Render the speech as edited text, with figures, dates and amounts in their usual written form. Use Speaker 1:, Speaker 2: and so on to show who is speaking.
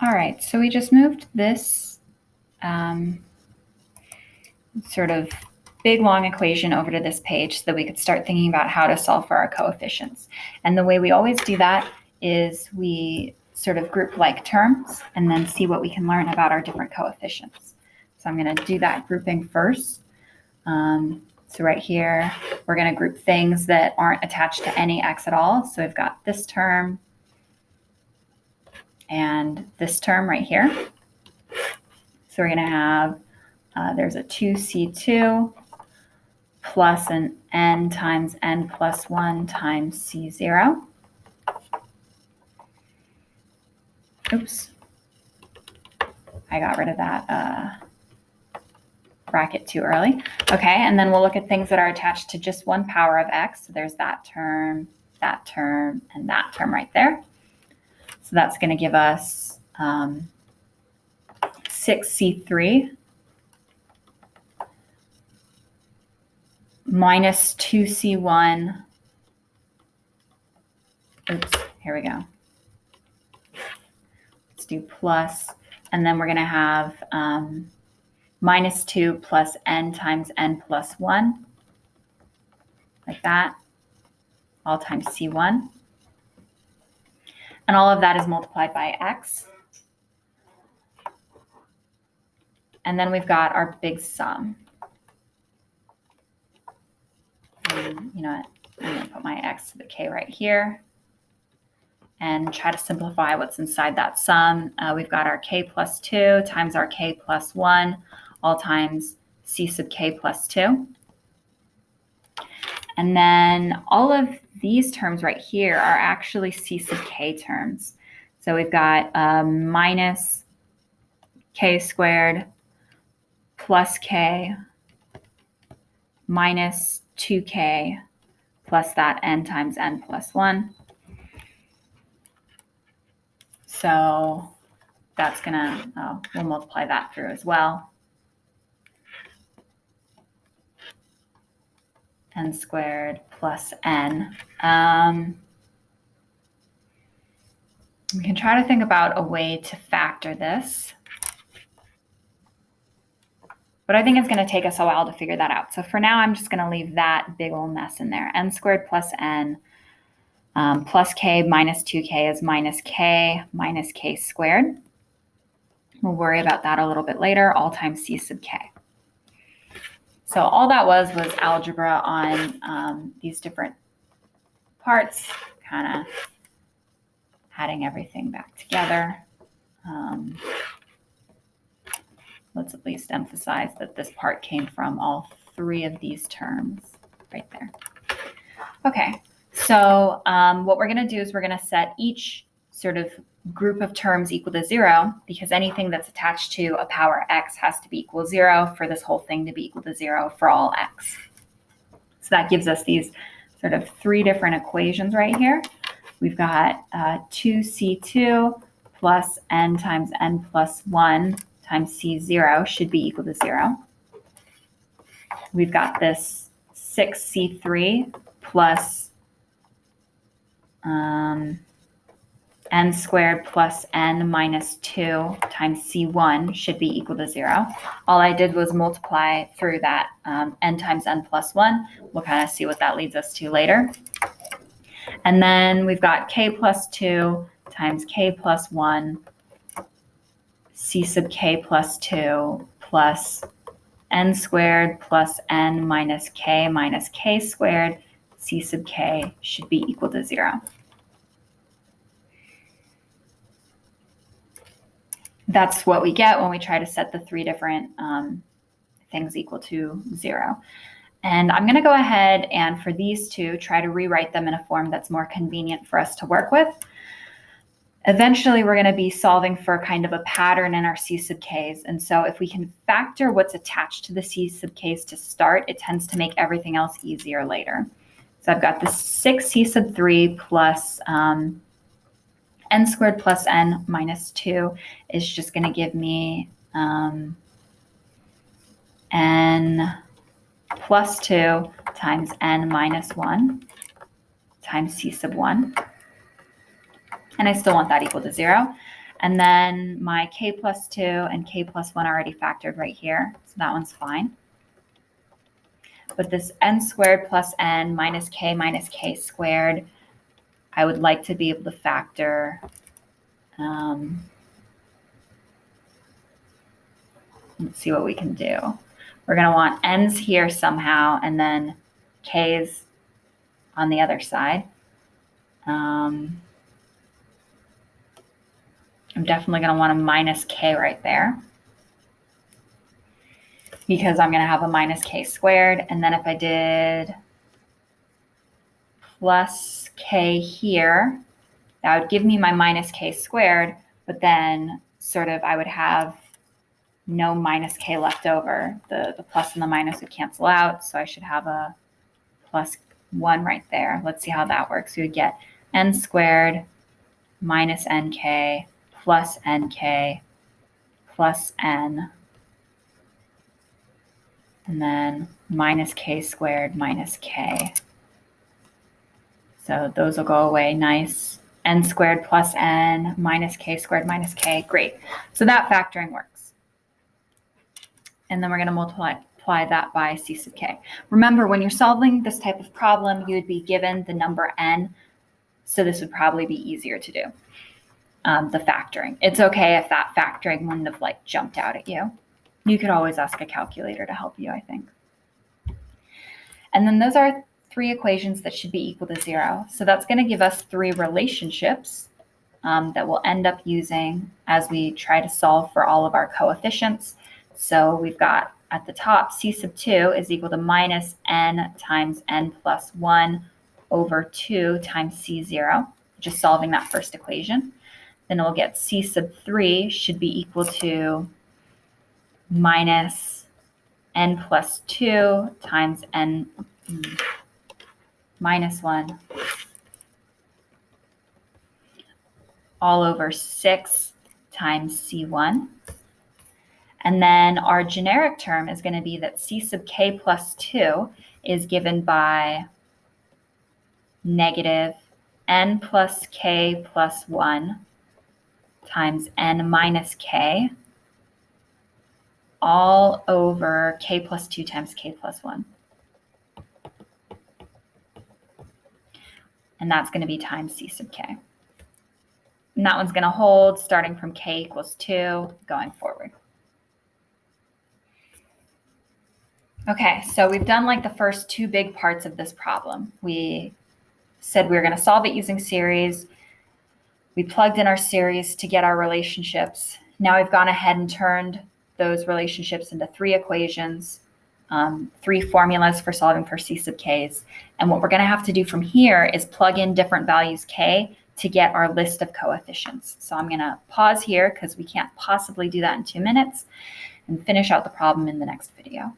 Speaker 1: All right, so we just moved this sort of big long equation over to this page so that we could start thinking about how to solve for our coefficients. And the way we always do that is we sort of group like terms and then see what we can learn about our different coefficients. So I'm going to do that grouping first. So right here, we're going to group things that aren't attached to any x at all. So we've got this term and this term right here. So we're going to have, there's a 2c2 plus an n times n plus 1 times c0. Oops, I got rid of that bracket too early. Okay, and then we'll look at things that are attached to just one power of x. So there's that term, and that term right there. So that's going to give us 6c3 minus 2c1. Oops, here we go. Let's do plus, and then we're going to have minus 2 plus n times n plus 1, like that, all times c1. And all of that is multiplied by x. And then we've got our big sum. And you know what? I'm going to put my x to the k right here and try to simplify what's inside that sum. We've got our k plus 2 times our k plus 1, all times c sub k plus 2. And then all of these terms right here are actually c sub k terms. So we've got minus k squared plus k minus 2k plus that n times n plus 1. So that's gonna, we'll multiply that through as well. N squared plus n. We can try to think about a way to factor this, but I think it's going to take us a while to figure that out. So for now, I'm just going to leave that big old mess in there. N squared plus n plus k minus 2k is minus k squared. We'll worry about that a little bit later, all times c sub k. So all that was algebra on these different parts, kind of adding everything back together. Let's at least emphasize that this part came from all three of these terms right there. Okay, so what we're going to do is we're going to set each sort of group of terms equal to 0, because anything that's attached to a power x has to be equal to 0 for this whole thing to be equal to 0 for all x. So that gives us these sort of three different equations right here. We've got 2c2 plus n times n plus 1 times c0 should be equal to 0. We've got this 6c3 plus n squared plus n minus 2 times c1 should be equal to 0. All I did was multiply through that n times n plus 1. We'll kind of see what that leads us to later. And then we've got k plus 2 times k plus 1, c sub k plus 2 plus n squared plus n minus k squared, c sub k should be equal to 0. That's what we get when we try to set the three different things equal to 0. And I'm going to go ahead and for these two, try to rewrite them in a form that's more convenient for us to work with. Eventually, we're going to be solving for kind of a pattern in our c sub k's. And so if we can factor what's attached to the c sub k's to start, it tends to make everything else easier later. So I've got the 6c sub 3 plus n squared plus n minus 2 is just going to give me n plus 2 times n minus 1 times c sub 1. And I still want that equal to 0. And then my k plus 2 and k plus 1 are already factored right here, so that one's fine. But this n squared plus n minus k squared, I would like to be able to factor let's see what we can do. We're going to want n's here somehow, and then k's on the other side. I'm definitely going to want a minus k right there, because I'm going to have a minus k squared. And then if I did plus k here, that would give me my minus k squared, but then sort of I would have no minus k left over. The plus and the minus would cancel out, so I should have a plus 1 right there. Let's see how that works. We would get n squared minus nk plus nk plus n, and then minus k squared minus k. So those will go away. Nice. N squared plus n minus k squared minus k. Great. So that factoring works. And then we're going to multiply that by c sub k. Remember, when you're solving this type of problem, you would be given the number n. So this would probably be easier to do, the factoring. It's okay if that factoring wouldn't have like jumped out at you. You could always ask a calculator to help you, I think. And then those are 3 equations that should be equal to 0. So that's going to give us 3 relationships that we'll end up using as we try to solve for all of our coefficients. So we've got at the top, c sub 2 is equal to minus n times n plus 1 over 2 times c0, just solving that first equation. Then we'll get c sub 3 should be equal to minus n plus 2 times n minus 1 all over 6 times c1. And then our generic term is going to be that c sub k plus 2 is given by negative n plus k plus 1 times n minus k all over k plus 2 times k plus 1. And that's going to be times c sub k. And that one's going to hold starting from k equals 2 going forward. Okay, so we've done like the first 2 big parts of this problem. We said we were going to solve it using series. We plugged in our series to get our relationships. Now we've gone ahead and turned those relationships into 3 equations, 3 formulas for solving for c sub k's. And what we're going to have to do from here is plug in different values k to get our list of coefficients. So I'm going to pause here because we can't possibly do that in 2 minutes, and finish out the problem in the next video.